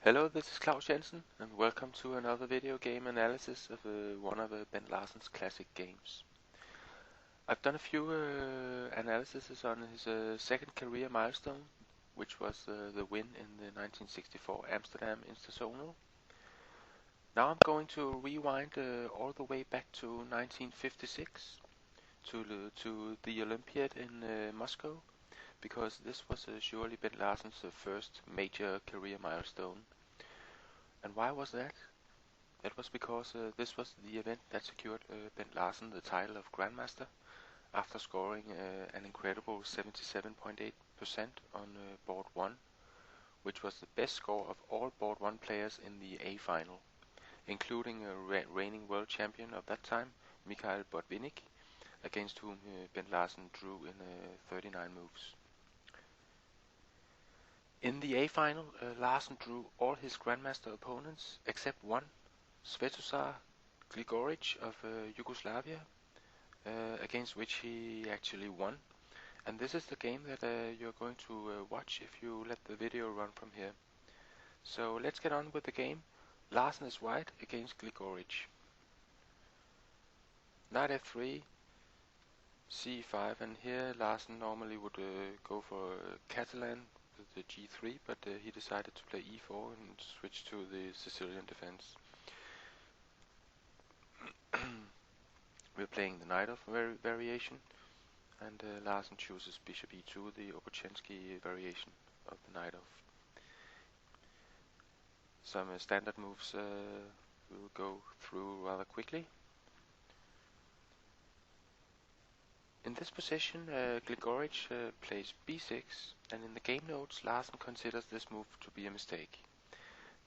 Hello, this is Claus Jensen, and welcome to another video game analysis of one of Bent Larsen's classic games. I've done a few analyses on his second career milestone, which was the win in the 1964 Amsterdam Interzonal. Now I'm going to rewind all the way back to 1956 to the Olympiad in Moscow, because this was surely Bent Larsen's first major career milestone. And why was that? That was because this was the event that secured Bent Larsen the title of Grandmaster after scoring an incredible 77.8% on board 1, which was the best score of all board 1 players in the A final, including reigning world champion of that time, Mikhail Botvinnik, against whom Bent Larsen drew in 39 moves. In the A final, Larsen drew all his Grandmaster opponents except one, Svetozar Gligoric of Yugoslavia, against which he actually won. And this is the game that you're going to watch if you let the video run from here. So let's get on with the game. Larsen is white against Gligoric. Knight f3, c5, and here Larsen normally would go for Catalan with the g3, but he decided to play e4 and switch to the Sicilian defense. We're playing the knight off variation, and Larsen chooses bishop e2, the Obachensky variation of the knight off. Some standard moves we'll go through rather quickly. In this position, Gligoric plays b6, and in the game notes, Larsen considers this move to be a mistake.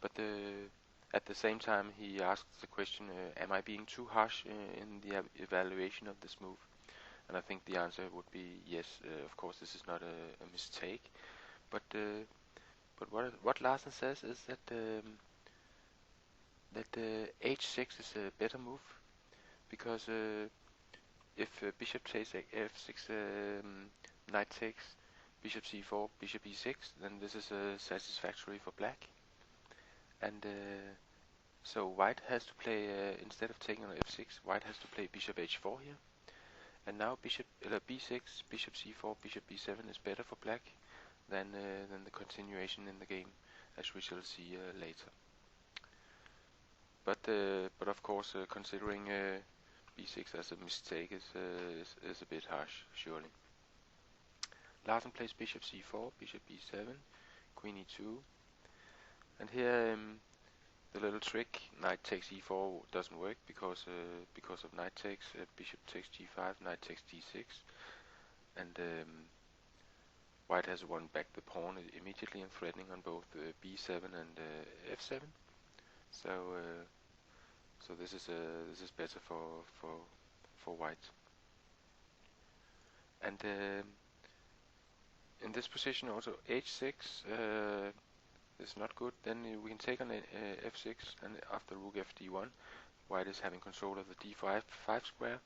But at the same time, he asks the question, am I being too harsh in the evaluation of this move? And I think the answer would be yes. Of course, this is not a mistake. But what Larsen says is that h6 is a better move, because if bishop takes f6, knight takes, bishop c4, bishop e6, then this is satisfactory for black. And so white has to play, instead of taking on f6, white has to play bishop h4 here. And now bishop b6, bishop c4, bishop b7 is better for black than the continuation in the game, as we shall see later. But of course, considering b6 as a mistake is a bit harsh, surely. Larsen plays bishop c4, bishop b7, queen e2, and here the little trick, knight takes e4 doesn't work because of knight takes, bishop takes g5, knight takes d6, and white has won back the pawn immediately and threatening on both b7 and f7. So this is better for white. And in this position also h6 is not good. Then we can take on f6, and after rook fd1, white is having control of the d5 square,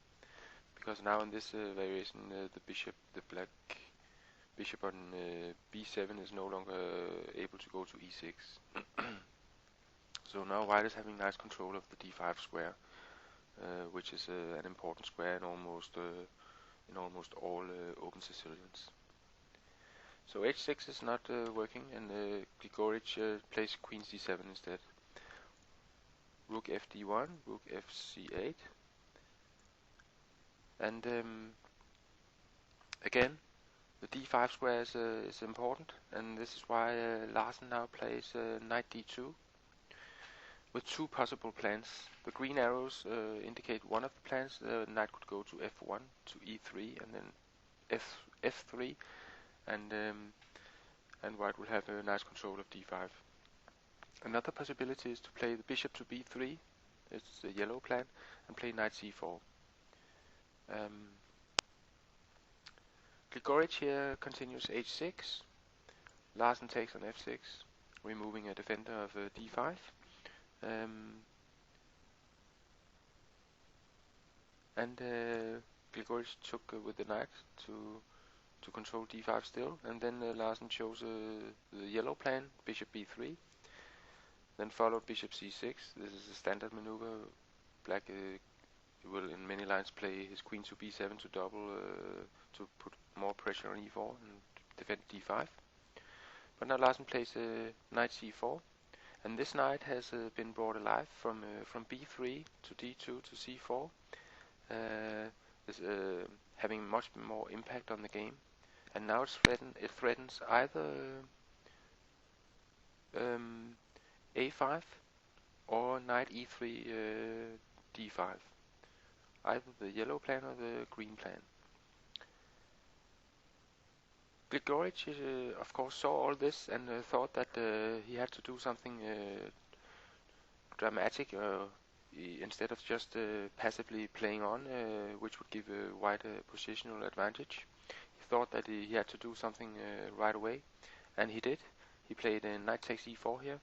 because now in this variation the black bishop on b7 is no longer able to go to e6. So now white is having nice control of the d5 square, which is an important square in almost all open Sicilians. So h6 is not working, and Gligoric plays queen c7 instead. Rook fd1, rook fc8, and again the d5 square is important, and this is why Larsen now plays knight d2 with two possible plans. The green arrows indicate one of the plans. The knight could go to f1, to e3, and then f3, and white will have a nice control of d5. Another possibility is to play the bishop to b3, it's the yellow plan, and play knight c4. Gligoric here continues h6. Larsen takes on f6, removing a defender of d5. And Gligoric took with the knight to control d5 still, and then Larsen chose the yellow plan, bishop b3. Then followed bishop c6. This is a standard maneuver. Black will in many lines play his queen to b7 to double, to put more pressure on e4 and defend d5. But now Larsen plays knight c4, and this knight has been brought alive from b3 to d2 to c4. Is having much more impact on the game, and now it threatens either a5 or knight e3 d5, either the yellow plan or the green plan. Gligoric of course saw all this and thought that he had to do something dramatic, instead of just passively playing on, which would give white a positional advantage. He thought that he had to do something right away, and he did. He played knight takes e4 here.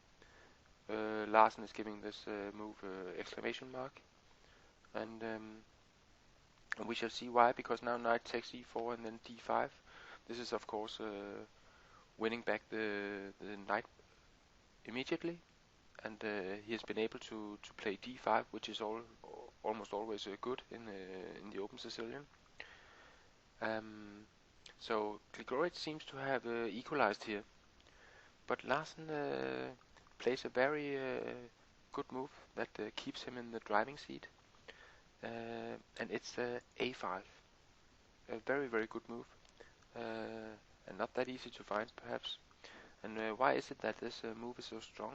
Larsen is giving this move exclamation mark, and we shall see why, because now knight takes e4 and then d5. This is of course winning back the knight immediately, and he has been able to play d5, which is almost always good in the open Sicilian. So Gligoric seems to have equalized here, but Larsen plays a very good move that keeps him in the driving seat, and it's a5, a very good move, and not that easy to find perhaps. And why is it that this move is so strong?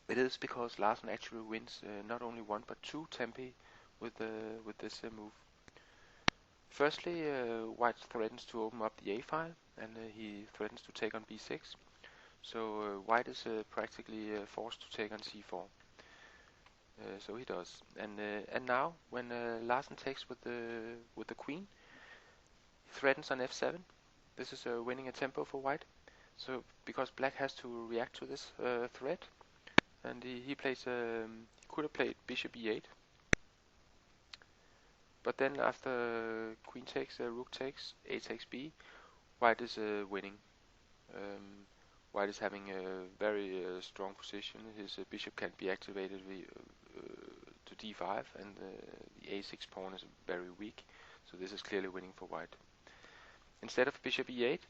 It is because Larsen actually wins not only one but two tempi with this move. Firstly, White threatens to open up the A file, and he threatens to take on B6. So White is practically forced to take on C4. So he does. And now, when Larsen takes with the queen, he threatens on F7. This is winning a tempo for White. So because Black has to react to this threat, and he plays. He could have played Bishop E8. But then after Queen takes, Rook takes, A takes B, White is winning. White is having a very strong position. His bishop can't be activated to D5, and the A6 pawn is very weak. So this is clearly winning for White. Instead of Bishop E8,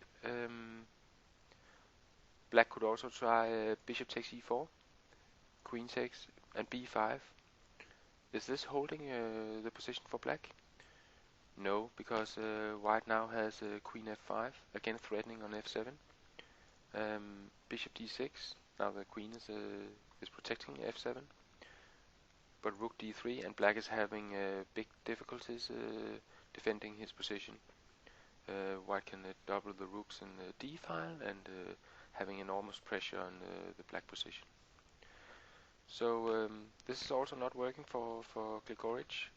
Black could also try Bishop takes E4, Queen takes, and B5. Is this holding the position for Black? No, because White now has Queen F5, again threatening on F7. Bishop D6. Now the Queen is protecting F7. But Rook D3, and Black is having big difficulties defending his position. White can double the rooks in the D file and having enormous pressure on the Black position. So this is also not working for Gligoric.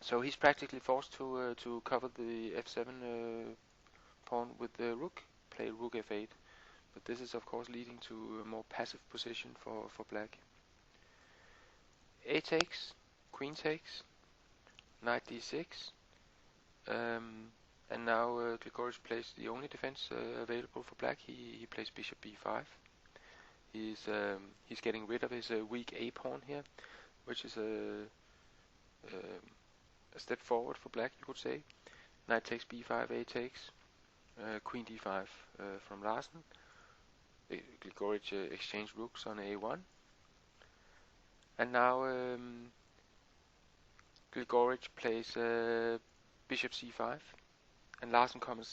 So he's practically forced to cover the F7 pawn with the Rook, play Rook F8. But this is of course leading to a more passive position for Black. A takes, Queen takes, Knight D6, and now Gligoric plays the only defense available for Black. He plays Bishop B5. He's getting rid of his weak A pawn here, which is a step forward for Black, you could say. Knight takes B5, A takes, Queen D5 from Larsen. Gligoric exchanged rooks on A1, and now Gligoric plays Bishop C5, and Larsen comments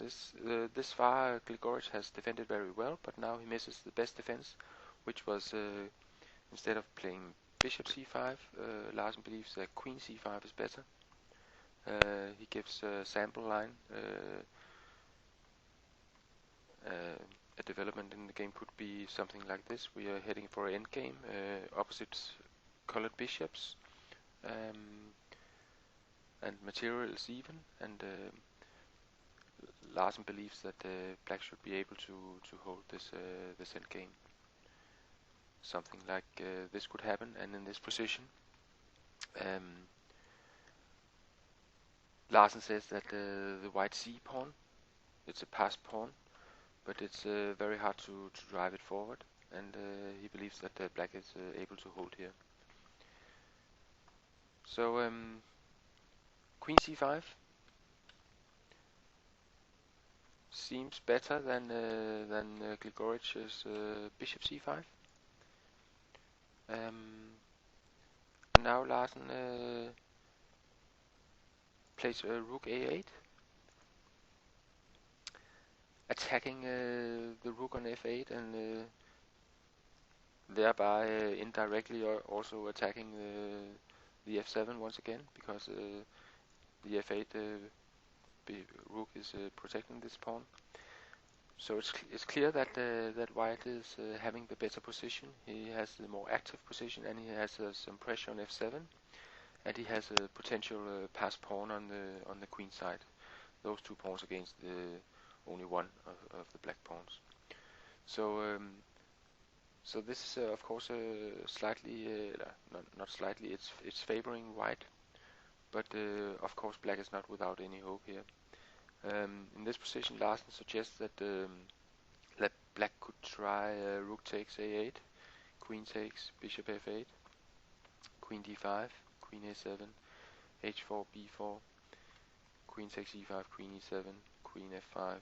this far Gligoric has defended very well, but now he misses the best defense, which was instead of playing Bishop C5, Larsen believes that Queen C5 is better. He gives a sample line. A development in the game could be something like this. We are heading for an endgame, opposite colored bishops, and material is even, and Larsen believes that Black should be able to hold this endgame. Something like this could happen, and in this position Larsen says that the white C pawn, it's a passed pawn, but it's very hard to drive it forward, and he believes that black is able to hold here. So queen c5 seems better than Gligoric's bishop c5. And now Larsen plays rook a8, attacking the rook on f8, and thereby indirectly also attacking the f7 once again, because the f8 rook is protecting this pawn. So it's clear that that white is having the better position. He has the more active position, and he has some pressure on f7, and he has a potential pass pawn on the queen side. Those two pawns against only one of the black pawns. So so this is of course slightly not slightly. It's favoring white, but of course black is not without any hope here. In this position, Larsen suggests that that black could try rook takes a8, queen takes bishop f8, queen d5, queen a7, h4, b4, queen takes e5, queen e7, queen f5,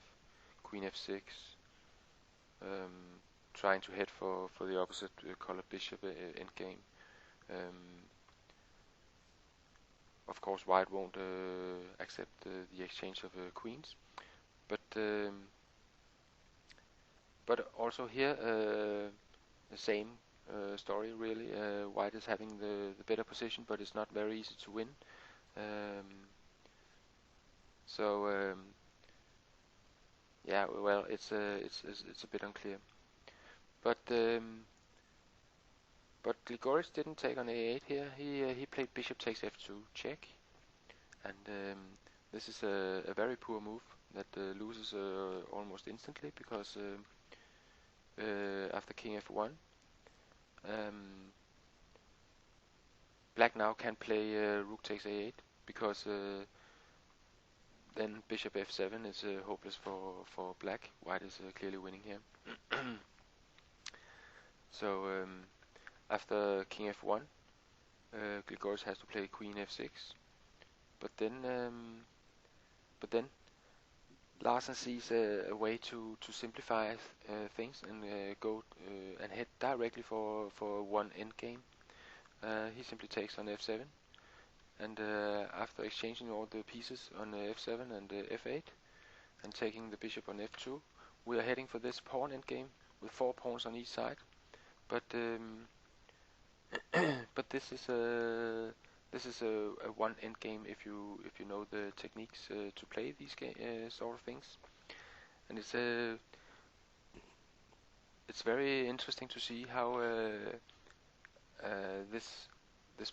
queen f6, trying to head for the opposite colored bishop endgame. Of course, white won't accept the exchange of queens, but also here the same story really. White is having the better position, but it's not very easy to win. Yeah, well, it's a bit unclear. But Gligoric didn't take on a8 here. He played bishop takes f2 check, and this is a very poor move that loses almost instantly, because after king f1, black now can play rook takes a8, because then bishop f7 is hopeless for black. White is clearly winning here. So after king f1, Gligoric has to play queen f6, but then Larsen sees a way to simplify things and go and head directly for one endgame. He simply takes on f7, and after exchanging all the pieces on f7 and f8 and taking the bishop on f2, we are heading for this pawn endgame with 4 pawns on each side. But but this is a one endgame if you know the techniques to play these sort of things, and it's very interesting to see how this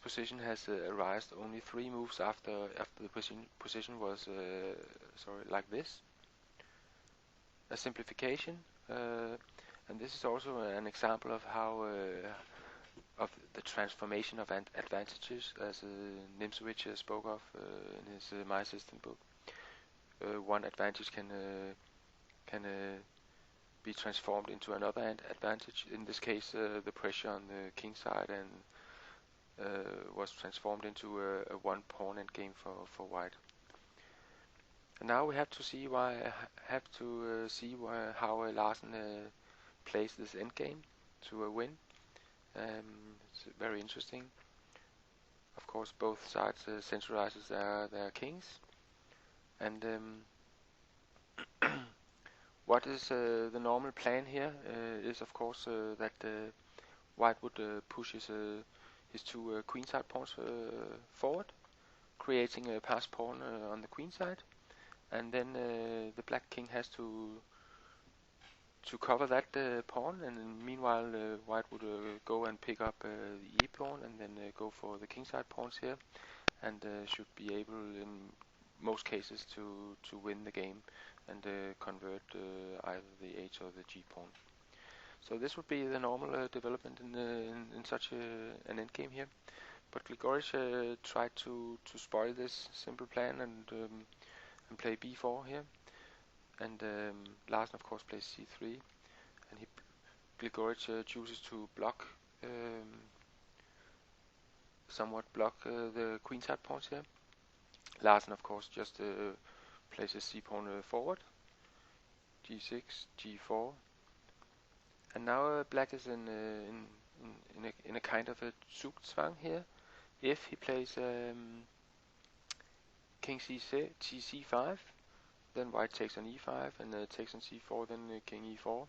position has arisen only 3 moves after the position was like this. A simplification, and this is also an example of how of the transformation of advantages, as Nimzowitsch spoke of in his My System book. One advantage can be transformed into another advantage. In this case, the pressure on the king side and was transformed into a one pawn endgame for white. And now we have to see how Larsen plays this endgame to win. It's very interesting. Of course, both sides centralizes their kings, and what is the normal plan here is of course that white would push his 2 queenside pawns forward, creating a pass pawn on the queen side, and then the black king has to cover that pawn, and meanwhile white would go and pick up the e pawn, and then go for the kingside pawns here, and should be able in most cases to win the game and convert either the h or the g pawn. So this would be the normal development in such an endgame here. But Gligoric tried to spoil this simple plan and play b4 here. and Larsen of course plays c3, and Gligoric chooses to block, somewhat block the queenside pawns here. Larsen of course just places c-pawn forward, g6, g4, and now black is in a kind of a Zugzwang here. If he plays king c5, then white takes on e5, and takes on c4, then king e4.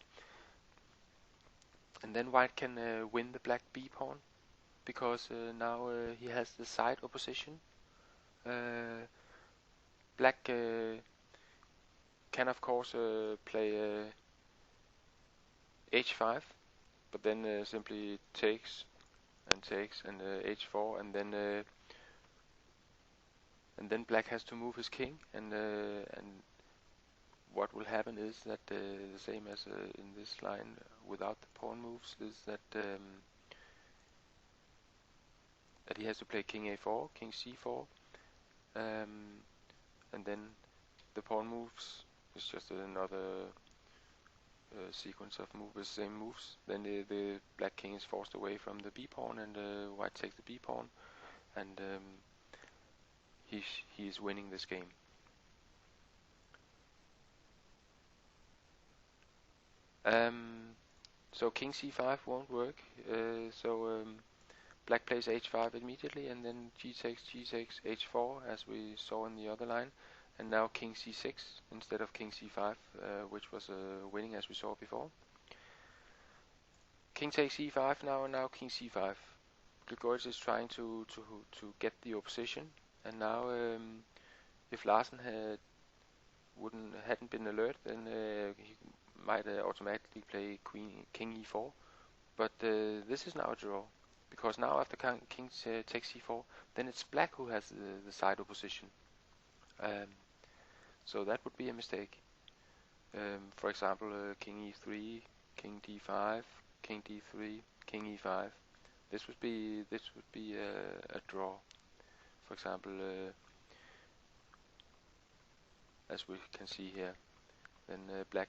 And then white can win the black b pawn, because now he has the side opposition. Black can of course play h5, but then simply takes and h4, and then black has to move his king, and what will happen is that the same as in this line without the pawn moves, is that he has to play king a4, king c4, and then the pawn moves is just another sequence of moves, same moves. Then the black king is forced away from the b pawn, and white takes the b pawn, and he is winning this game. So king c5 won't work. Black plays h5 immediately, and then g takes, h4, as we saw in the other line, and now king c6 instead of king c5, which was winning as we saw before. King takes e5 now, and now king c5. Gligoric is trying to get the opposition, and now if Larsen hadn't been alert, then he might automatically play king e4. But this is now a draw, because now after king takes c4, then it's black who has the side opposition. So that would be a mistake. For example, king e3, king d5, king d3, king e5. This would be a draw. For example, as we can see here, then black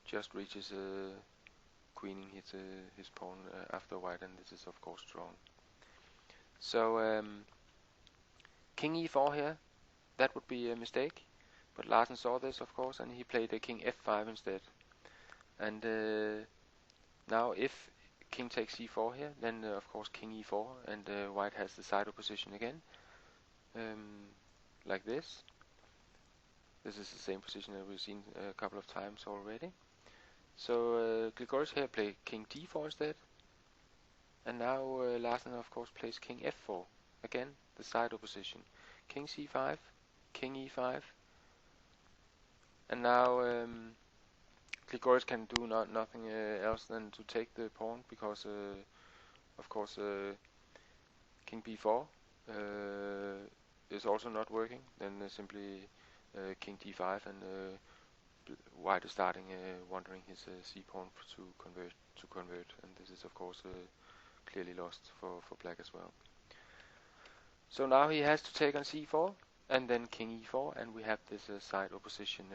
just reaches queening his pawn after white, and this is of course drawn. So king e4 here, that would be a mistake, but Larsen saw this of course, and he played king f5 instead. And now if king takes c4 here, then of course king e4, and white has the side opposition again, like this. This is the same position that we've seen a couple of times already. So Gligoric here played king d4 instead, and now Larsen of course plays king f4, again the side opposition. King c5, king e5, and now Gligoric can do nothing else than to take the pawn, because of course king b4 is also not working. Then simply king d5, and white is starting wandering his c-pawn to convert, and this is of course clearly lost for black as well. So now he has to take on c4, and then king e4, and we have this side opposition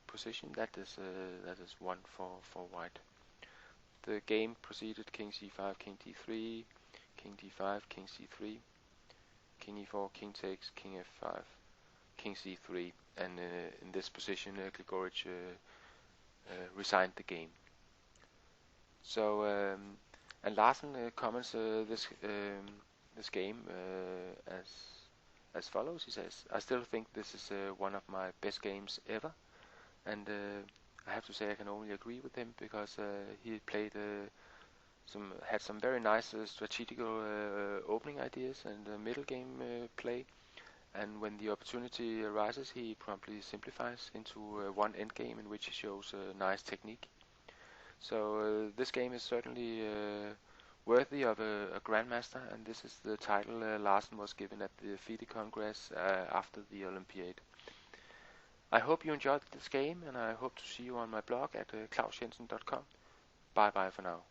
position that is won for white. The game proceeded king c5, king d3, king d5, king c3, king e4, king takes, king f5, king c3, and in this position Gligoric resigned the game. So and Larsen comments this game as follows. He says, "I still think this is one of my best games ever," and I have to say I can only agree with him, because he played had some very nice strategical opening ideas and middle game play, and when the opportunity arises, he promptly simplifies into one endgame in which he shows nice technique. So this game is certainly worthy of a grandmaster, and this is the title Larsen was given at the FIDE Congress after the Olympiad. I hope you enjoyed this game, and I hope to see you on my blog at klausjensen.com. Bye bye for now.